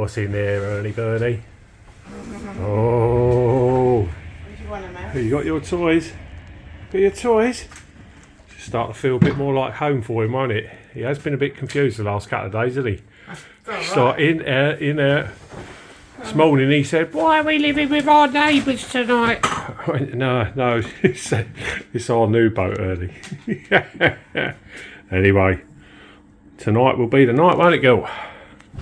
What's in there, Ernie Bernie? Oh, you got your toys? Got your toys? Just start to feel a bit more like home for him, won't it? He has been a bit confused the last couple of days, hasn't he? Start in out. This morning he said, "Why are we living with our neighbours tonight?" I went, no, it's our new boat, Ernie. Anyway, tonight will be the night, won't it, girl?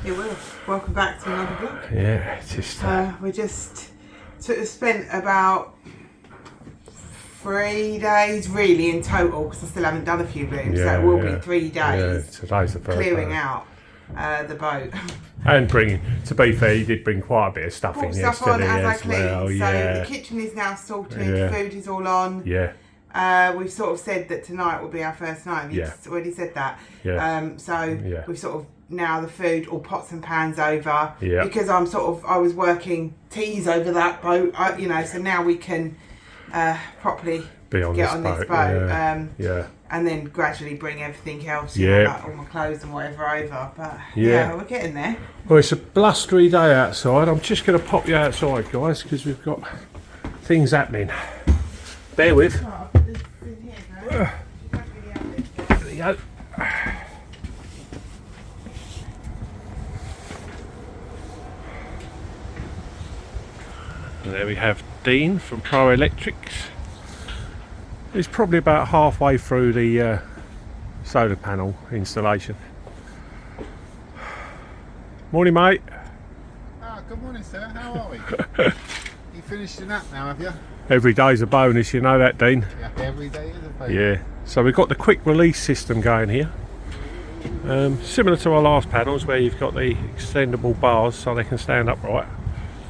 It will. Welcome back to another book. Yeah, it's just... we just spent about 3 days really in total, because I still haven't done a few rooms, so it will be 3 days. Yeah, today's the first clearing day. out the boat. And bringing, to be fair, he did bring quite a bit of stuff in Stuff on yesterday as I as clean. well. So Yeah, the kitchen is now sorted, food is all on. yeah, We've sort of said that tonight will be our first night. You've already said that. Yeah. We've sort of now the food, all pots and pans over. Yeah. Because I was working teas over that boat, so now we can properly be on get this on boat. this boat. Yeah. And then gradually bring everything else, like all my clothes and whatever over. But we're getting there. Well, it's a blustery day outside. I'm just going to pop you outside, guys, because we've got things happening. Bear with. There we go. And there we have Dean from Pro Electrics. He's probably about halfway through the solar panel installation. Morning, mate. Good morning, sir. How are we? You finished your nap now, have you? Every day's a bonus, you know that, Dean. Yeah, every day is a bonus. Yeah. So we've got the quick release system going here. Similar to our last panels, where you've got the extendable bars so they can stand upright.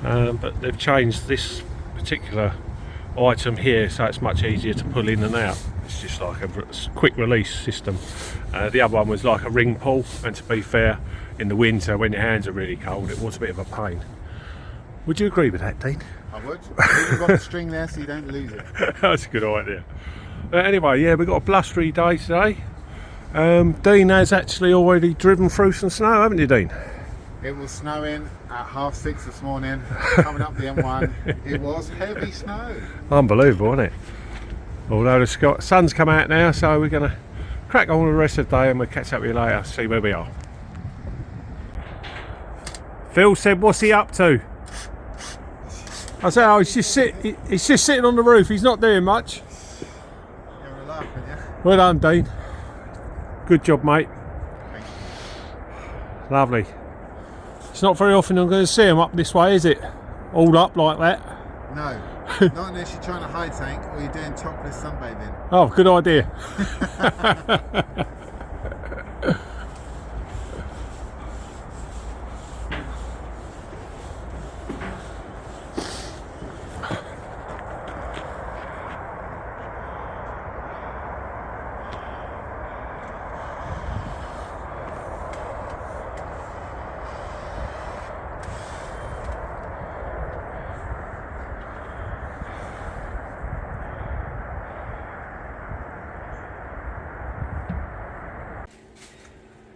But they've changed this particular item here so it's much easier to pull in and out. It's just like a quick release system. The other one was like a ring pull, and to be fair, in the winter when your hands are really cold, it was a bit of a pain. Would you agree with that, Dean? I would. You've got the string there so you don't lose it. That's a good idea. Anyway, yeah, we've got a blustery day today. Dean has actually already driven through some snow, haven't you, Dean? It was snowing at 6:30 this morning, coming up the M1. It was heavy snow. Unbelievable, isn't it? Although the sun's come out now, so we're going to crack on with the rest of the day and we'll catch up with you later, see where we are. Phil said, what's he up to? I said, oh, he's just sitting on the roof, he's not doing much. You're a laugh, aren't you? Well done, Dean. Good job, mate. Thanks. Lovely. It's not very often I'm going to see him up this way, is it? All up like that. No, not unless you're trying to hide something or you're doing topless sunbathing. Oh, good idea.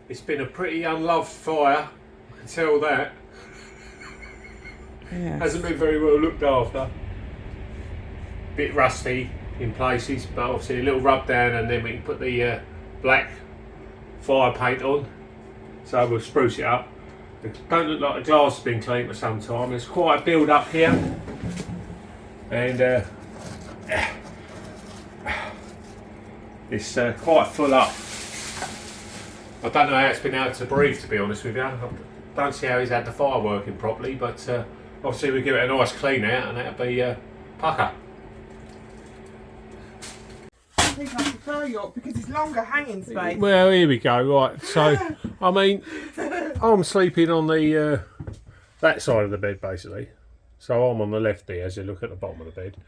It's been a pretty unloved fire, I can tell that. Yeah. Hasn't been very well looked after. Bit rusty in places, but obviously a little rub down and then we can put the black fire paint on. So we'll spruce it up. It don't look like the glass has been cleaned for some time. There's quite a build up here. And it's quite full up. I don't know how it's been able to breathe, to be honest with you. I don't see how he's had the fire working properly, but obviously we'll give it a nice clean out and that'll be pucker. I think I prefer York because it's longer hanging space. Well, here we go, right. So, I mean, I'm sleeping on the that side of the bed, basically. So I'm on the left here as you look at the bottom of the bed.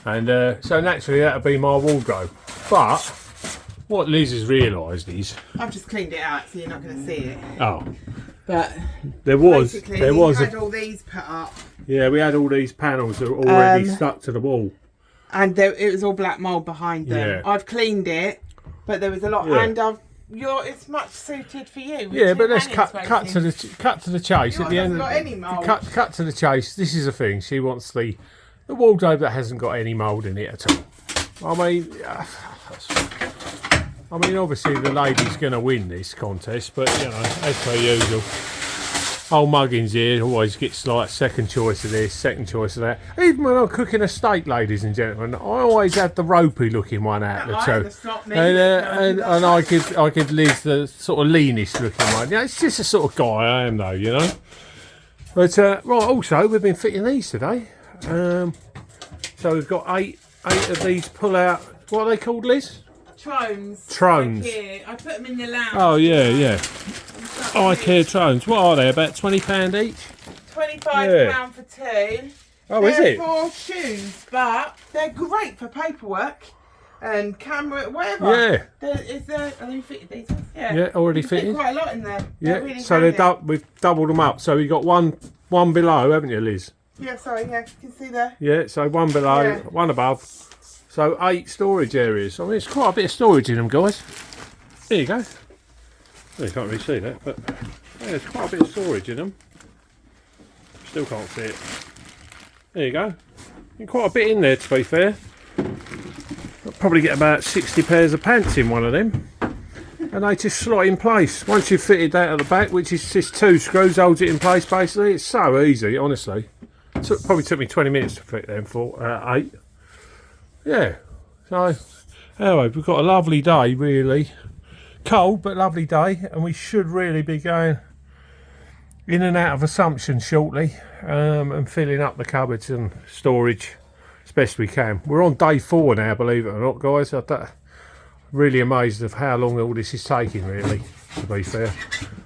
And so naturally that'll be my wardrobe. But what Liz has realised is... I've just cleaned it out so you're not going to see it. Oh. But there was had all these put up. Yeah, we had all these panels that were already stuck to the wall. And it was all black mould behind them. Yeah. I've cleaned it, but there was a lot. Yeah. And I've it's much suited for you. with Yeah, two but let's hanging cut to spaces. the chase. Yours At the end hasn't of got any mould. cut to the chase. This is the thing. She wants the wardrobe that hasn't got any mould in it at all. I mean, obviously the lady's going to win this contest, but you know, as per usual, old Muggins here always gets like second choice of this, second choice of that. Even when I'm cooking a steak, ladies and gentlemen, I always have the ropey looking one out of the two, and I give Liz the sort of leanest looking one. Yeah, it's just the sort of guy I am, though, you know. But right, also we've been fitting these today. So we've got eight of these pull out. What are they called, Liz? Trones. Like I put them in the lounge. Oh yeah. IKEA Trones. What are they? About £20 each? £25 for two. Oh, is it? They're 4 shoes, but they're great for paperwork and camera, whatever. Yeah. Are they fitted these ones? Yeah. Yeah, already You can fit fitted. quite a lot in there. Yeah. Really So handy. we've doubled them up. So we got one below, haven't you, Liz? Yeah, sorry, yeah, you can see there. Yeah. So one below, Yeah. one above. So 8 storage areas. I mean, it's quite a bit of storage in them, guys. There you go. Well, you can't really see that, but yeah, there's quite a bit of storage in them. Still can't see it. There you go. Quite a bit in there, to be fair. I'll probably get about 60 pairs of pants in one of them. And they just slot in place. Once you've fitted that at the back, which is just 2 screws, holds it in place basically. It's so easy, honestly. Probably took me 20 minutes to fit them for 8. Yeah. So, anyway, we've got a lovely day, really. Cold, but lovely day. And we should really be going in and out of Assumption shortly. And filling up the cupboards and storage as best we can. We're on day 4 now, believe it or not, guys. I'm really amazed of how long all this is taking, really, to be fair.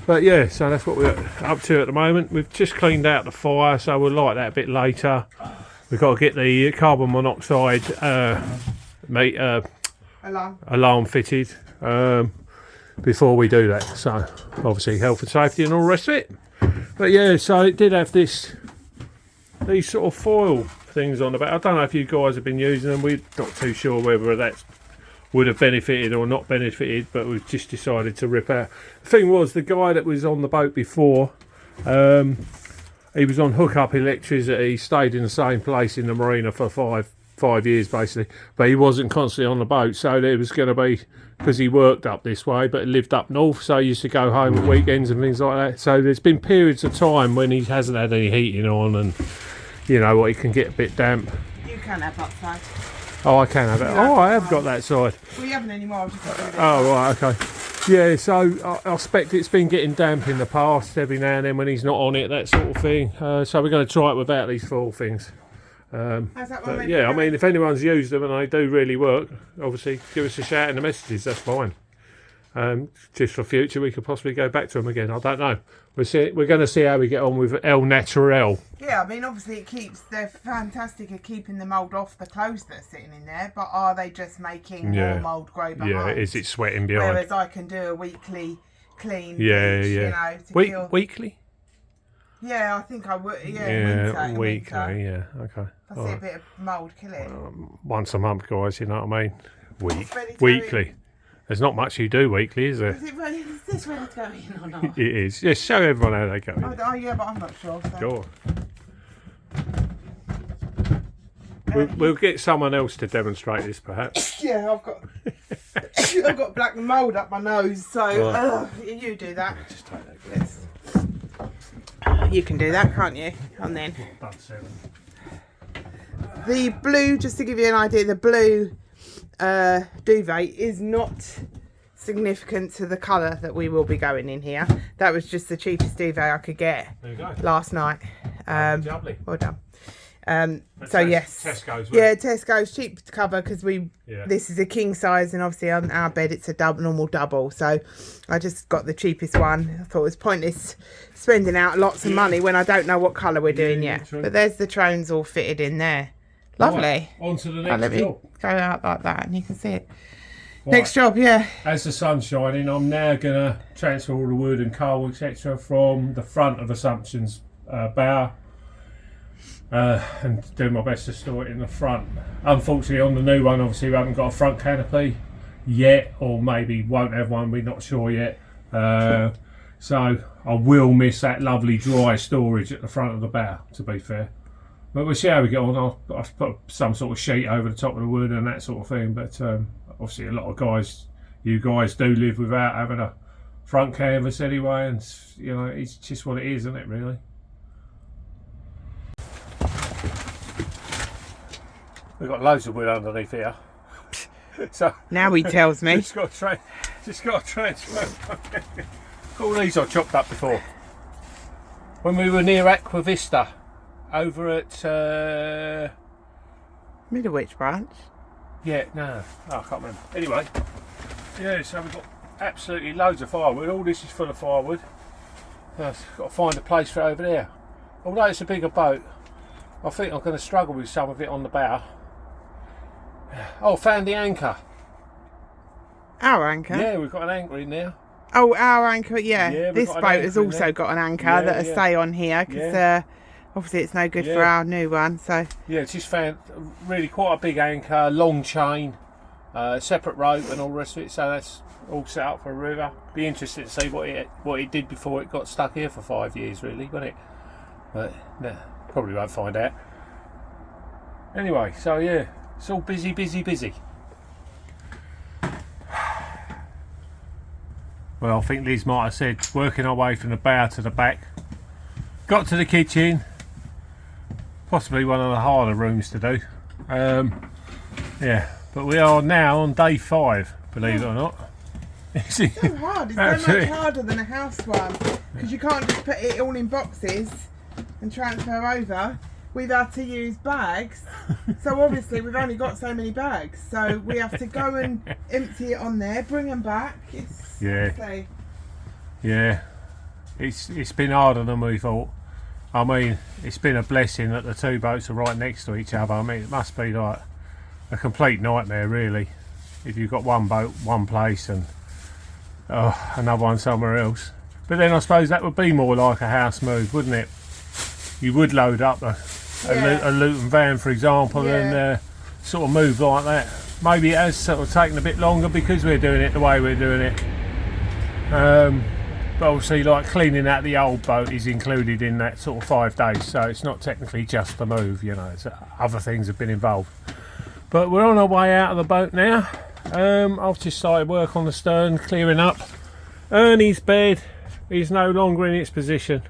But yeah, so that's what we're up to at the moment. We've just cleaned out the fire, so we'll light that a bit later. We've got to get the carbon monoxide alarm fitted before we do that. So obviously health and safety and all the rest of it. But yeah, so it did have these sort of foil things on the back. I don't know if you guys have been using them. We're not too sure whether that would have benefited or not benefited, but we've just decided to rip out. The thing was, the guy that was on the boat before, he was on hookup electricity. He stayed in the same place in the marina for five years basically, but he wasn't constantly on the boat, so there was going to be, because he worked up this way but lived up north, so he used to go home at weekends and things like that. So there's been periods of time when he hasn't had any heating on, and you know what, he can get a bit damp. You can have that side. Oh, I can have it. Oh, I have got that side. Well, you haven't anymore. I've just got rid of it. Oh, right, okay. Yeah, so I expect it's been getting damp in the past every now and then when he's not on it, that sort of thing. So we're going to try it without these foil things. How's that one? But yeah, I mean, if anyone's used them and they do really work, obviously give us a shout in the messages, that's fine. Just for future, we could possibly go back to them again. I don't know. We're going to see how we get on with El Naturel. Yeah, I mean, obviously they're fantastic at keeping the mould off the clothes that are sitting in there, but are they just making more mould grow behind? Yeah, is it sweating behind? Whereas I can do a weekly clean. Yeah, bleach, yeah. You know, to kill... Weekly? Yeah, I think I would. Yeah, Yeah, winter. weekly, yeah, okay. I see a bit of mould kill it. Once a month, guys, you know what I mean? ready to Weekly. There's not much you do weekly, is there? Is this ready to go in or not? It is. Just show everyone how they go in. Oh, yeah, but I'm not sure. So. Go on. We'll get someone else to demonstrate this, perhaps. Yeah, I've got black mould up my nose, so you do that. Just take that. Yes. You can do that, can't you? And then the blue, just to give you an idea, the blue duvet is not significant to the colour that we will be going in here. That was just the cheapest duvet I could get last night. Lovely. Well done. So yes, Tesco's, yeah, Tesco's cheap to cover because this is a king size, and obviously on our bed it's a normal double. So I just got the cheapest one. I thought it was pointless spending out lots of money when I don't know what colour we're doing yet. True. But there's the Trones all fitted in there. Lovely. Right, on to the next let me job. go out like that and you can see it. Right. Next job, yeah. As the sun's shining, I'm now going to transfer all the wood and coal, etc., from the front of Assumption's bow. And do my best to store it in the front. Unfortunately, on the new one, obviously we haven't got a front canopy. yet, or maybe won't have one, we're not sure yet. So I will miss that lovely dry storage at the front of the bow, to be fair. But we'll see how we get on. I'll put some sort of sheet over the top of the wood and that sort of thing. But obviously a lot of guys, you guys do live without having a front canvas anyway, and you know, it's just what it is, isn't it, really? We've got loads of wood underneath here. So now he tells me. Just got to transfer. All these I chopped up before. When we were near Aqua Vista, over at Middlewich branch. Yeah, no, I can't remember. Anyway, yeah, so we've got absolutely loads of firewood. All this is full of firewood. I've got to find a place for it over there. Although it's a bigger boat, I think I'm going to struggle with some of it on the bow. Oh, found the anchor. Our anchor? Yeah, we've got an anchor in there. Oh, our anchor, yeah. Yeah, this boat has also got an anchor that'll stay on here, because obviously it's no good for our new one. So yeah, it's just found really quite a big anchor, long chain, separate rope and all the rest of it. So that's all set up for a river. Be interested to see what it did before it got stuck here for 5 years, really, won't it? But no, probably won't find out. Anyway, so yeah, it's all busy. Well, I think Liz might have said working our way from the bow to the back. Got to the kitchen, possibly one of the harder rooms to do. Yeah, but we are now on day 5, believe it or not. It's so hard. It's so much harder than a house one, because you can't just put it all in boxes and transfer over. We've had to use bags, so obviously we've only got so many bags, so we have to go and empty it on there, bring them back. It's it's been harder than we thought. I mean, it's been a blessing that the two boats are right next to each other. I mean, it must be like a complete nightmare, really, if you've got one boat one place and another one somewhere else. But then I suppose that would be more like a house move, wouldn't it? You would load up a Luton van, for example, and sort of move like that. Maybe it has sort of taken a bit longer because we're doing it the way we're doing it. But obviously, like cleaning out the old boat is included in that sort of 5 days, so it's not technically just the move, you know, it's, other things have been involved. But we're on our way out of the boat now. I've just started work on the stern, clearing up. Ernie's bed is no longer in its position.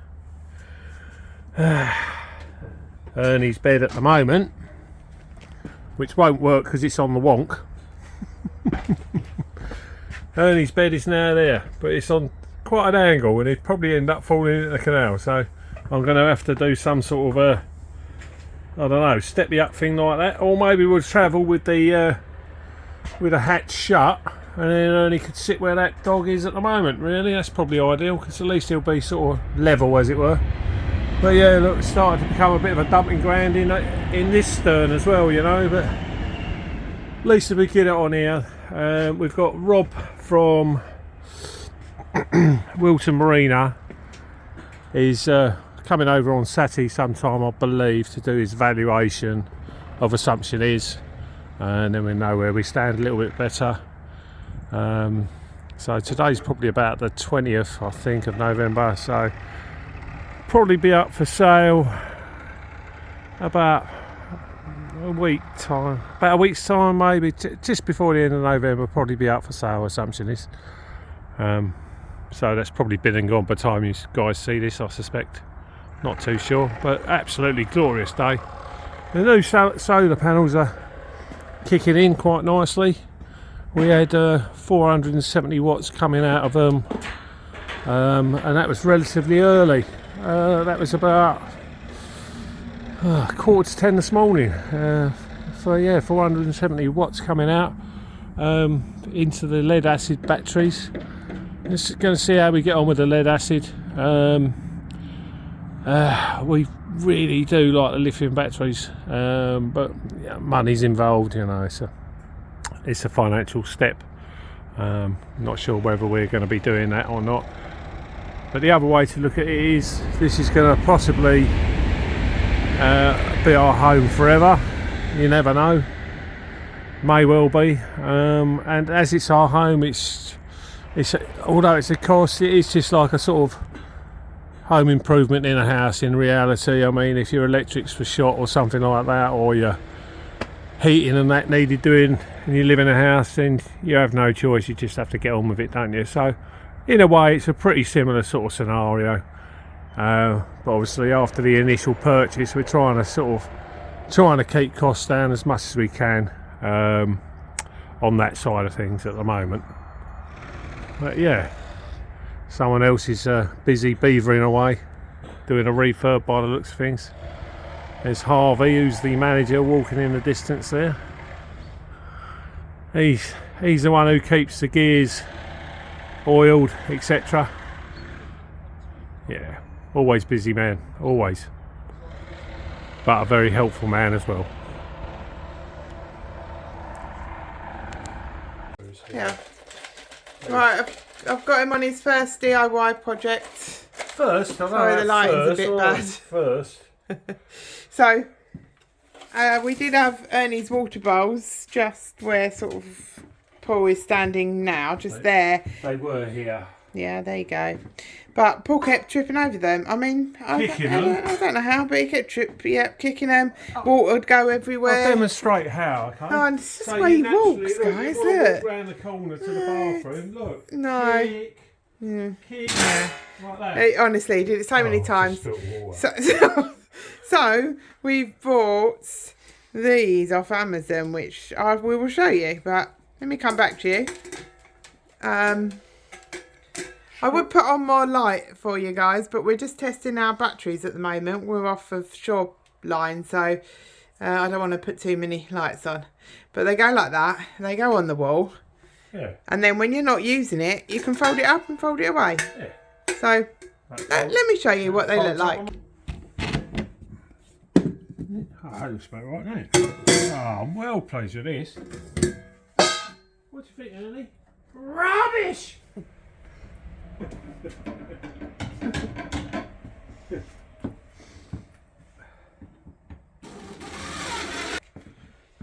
Ernie's bed at the moment, which won't work because it's on the wonk. Ernie's bed is now there, but it's on quite an angle and it'd probably end up falling into the canal, so I'm going to have to do some sort of I don't know, step me up thing like that, or maybe we'll travel with the hatch shut and then Ernie could sit where that dog is at the moment. Really, that's probably ideal, because at least he'll be sort of level, as it were. But yeah, look, it's started to become a bit of a dumping ground in this stern as well, you know. But at least if we get it on here, we've got Rob from Whilton Marina is coming over on Saturday sometime, I believe, to do his valuation of Assumption Is, and then we know where we stand a little bit better. So today's probably about the 20th, I think, of November, so probably be up for sale about a week's time, maybe just before the end of November. Probably be up for sale, Assumption Is. So that's probably been and gone by the time you guys see this, I suspect. Not too sure, but absolutely glorious day. The new solar panels are kicking in quite nicely. We had 470 watts coming out of them, and that was relatively early. That was about 9:45 this morning. 470 watts coming out into the lead acid batteries. Just going to see how we get on with the lead acid. We really do like the lithium batteries, but money's involved, you know. It's a financial step. Not sure whether we're going to be doing that or not. But the other way to look at it is, this is going to possibly be our home forever. You never know. may well be. And as it's our home, it's although it's a cost, it is just like a sort of home improvement in a house in reality. I mean, if your electrics were shot or something like that, or your heating and that needed doing, and you live in a house, then you have no choice, you just have to get on with it, don't you? So in a way it's a pretty similar sort of scenario, but obviously after the initial purchase we're trying to keep costs down as much as we can on that side of things at the moment. But yeah, someone else is busy beavering away doing a refurb by the looks of things. There's Harvey, who's the manager, walking in the distance there. He's the one who keeps the gears oiled, etc. Yeah, always busy man, always, but a very helpful man as well. Yeah. Right, I've got him on his first DIY project. First, I know. Sorry, the lighting's a bit bad. First. So, we did have Ernie's water bowls just where sort of Paul is standing now, just there. They were here. Yeah, there you go. But Paul kept tripping over them. I mean, I don't know how, but he kept kicking them. Water would go everywhere. I'll demonstrate how, okay? Oh, and it's just the way he walks, guys. Look. Walk round the corner to the bathroom. Look. No. Kick. Kick. Yeah. Like that. He honestly did it so many times. So we've bought these off Amazon, which we will show you. But let me come back to you. I would put on more light for you guys, but we're just testing our batteries at the moment. We're off of shore line, so I don't want to put too many lights on. But they go like that. They go on the wall. Yeah. And then when you're not using it, you can fold it up and fold it away. Yeah. So let me show you what they look like. Oh, that looks about right, doesn't it? Oh, I'm well pleased with this. What do you think, Ernie? Rubbish!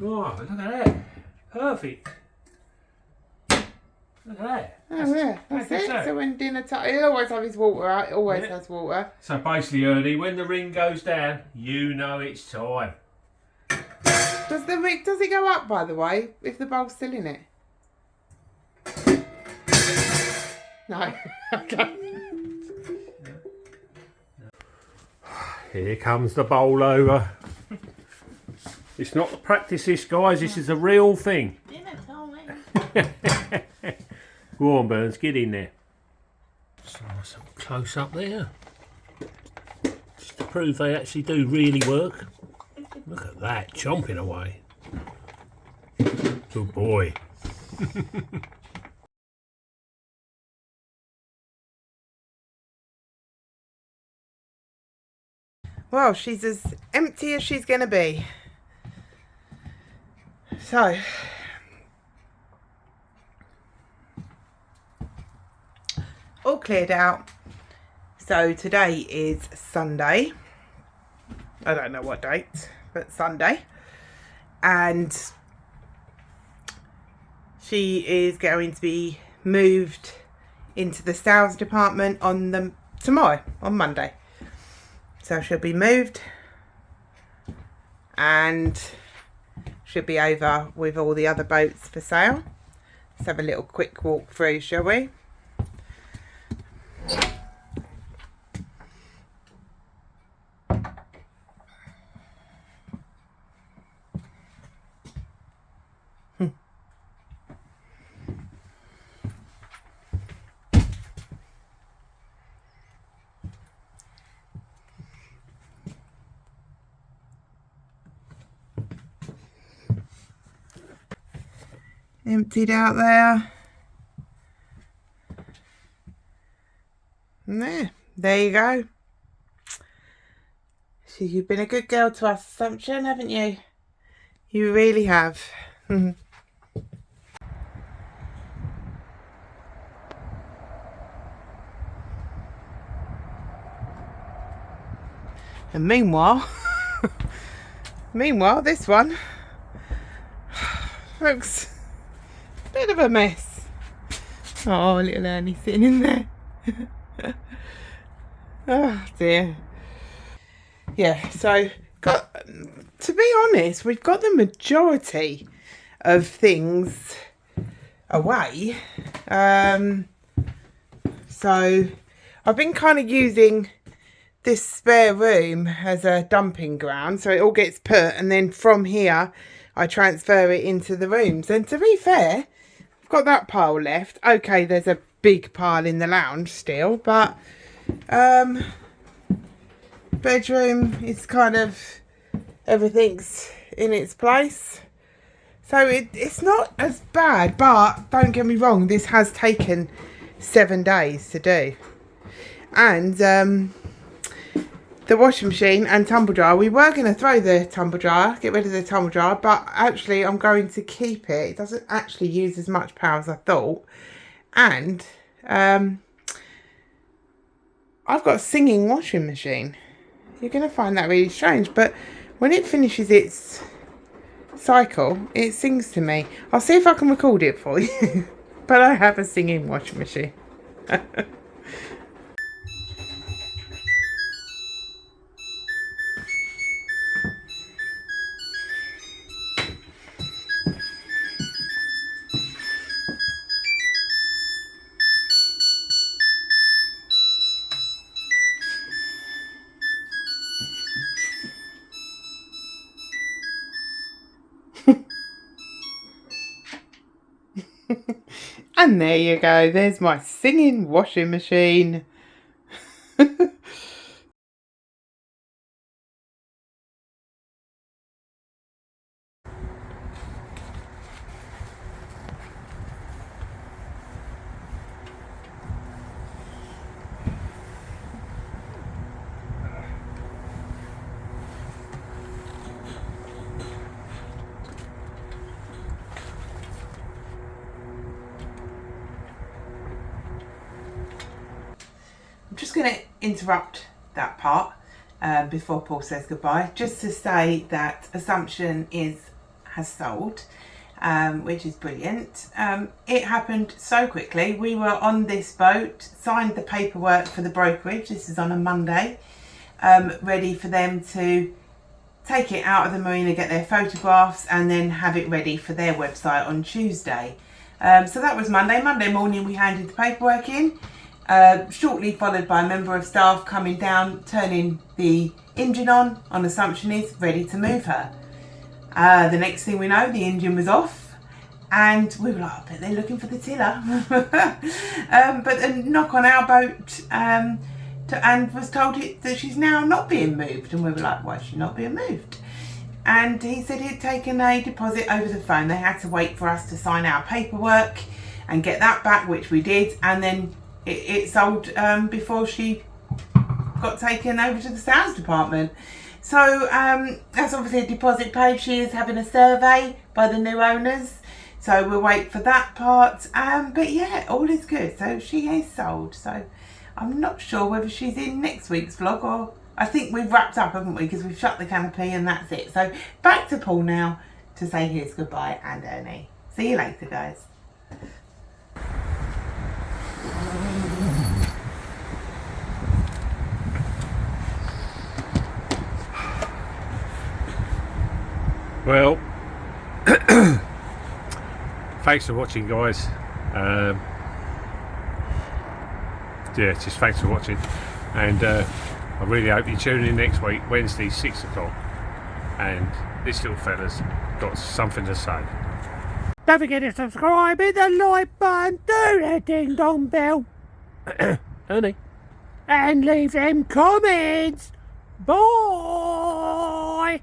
Oh, look at that. Perfect. Look at that. Oh, yeah, that's it. So when dinner time, he'll always have his water out. It always has water. So basically, Ernie, when the ring goes down, you know it's time. Does it go up, by the way, if the bowl's still in it? No. Okay. Here comes the bowl over. It's not the practice, this, guys. This is a real thing. Go on, Burns, get in there. So some close up there, just to prove they actually do really work. Look at that, chomping away. Good boy. Well, she's as empty as she's going to be. So, all cleared out. So today is Sunday. I don't know what date, but Sunday. And she is going to be moved into the sales department tomorrow, on Monday. So she'll be moved and she'll be over with all the other boats for sale. Let's have a little quick walk through, shall we? Emptied out there. And there you go. So you've been a good girl to us, Assumption, haven't you? You really have. And meanwhile, this one, looks a bit of a mess. Oh, little Ernie sitting in there. Oh dear. Yeah, so to be honest, we've got the majority of things away. So I've been kind of using this spare room as a dumping ground, so it all gets put, and then from here I transfer it into the rooms. And to be fair, I've got that pile left. Okay, there's a big pile in the lounge still, but bedroom is kind of, everything's in its place, so it's not as bad. But don't get me wrong, this has taken 7 days to do. And the washing machine and tumble dryer, we were going to throw the tumble dryer, get rid of the tumble dryer, but actually I'm going to keep it. It doesn't actually use as much power as I thought. And I've got a singing washing machine. You're going to find that really strange, but when it finishes its cycle, it sings to me. I'll see if I can record it for you. But I have a singing washing machine. And there you go, there's my singing washing machine. I'm just going to interrupt that part before Paul says goodbye, just to say that Assumption has sold, which is brilliant. It happened so quickly. We were on this boat, signed the paperwork for the brokerage. This is on a Monday, ready for them to take it out of the marina, get their photographs, and then have it ready for their website on Tuesday. So that was Monday. Monday morning we handed the paperwork in. Shortly followed by a member of staff coming down, turning the engine on Assumption is ready to move her. The next thing we know, the engine was off, and we were like, I bet they're looking for the tiller. But a knock on our boat, and was told that she's now not being moved, and we were like, why is she not being moved? And he said he'd taken a deposit over the phone. They had to wait for us to sign our paperwork and get that back, which we did, and then it sold before she got taken over to the sales department. So that's obviously a deposit paid. She is having a survey by the new owners, so we'll wait for that part. But yeah, all is good. So she is sold. So I'm not sure whether she's in next week's vlog, or I think we've wrapped up, haven't we? Because we've shut the canopy and that's it. So back to Paul now to say his goodbye, and Ernie. See you later, guys. Well, thanks for watching, guys. Yeah, just thanks for watching, and I really hope you tune in next week, Wednesday, 6 o'clock, and this little fella's got something to say. Don't forget to subscribe, hit the like button, do the ding dong bell, Ernie, and leave them comments. Bye.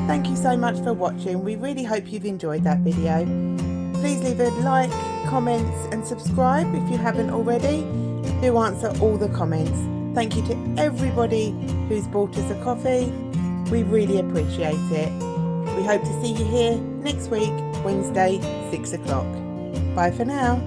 Thank you so much for watching. We really hope you've enjoyed that video. Please leave a like, comments and subscribe if you haven't already. Do answer all the comments. Thank you to everybody who's bought us a coffee. We really appreciate it. We hope to see you here next week, Wednesday, 6 o'clock. Bye for now.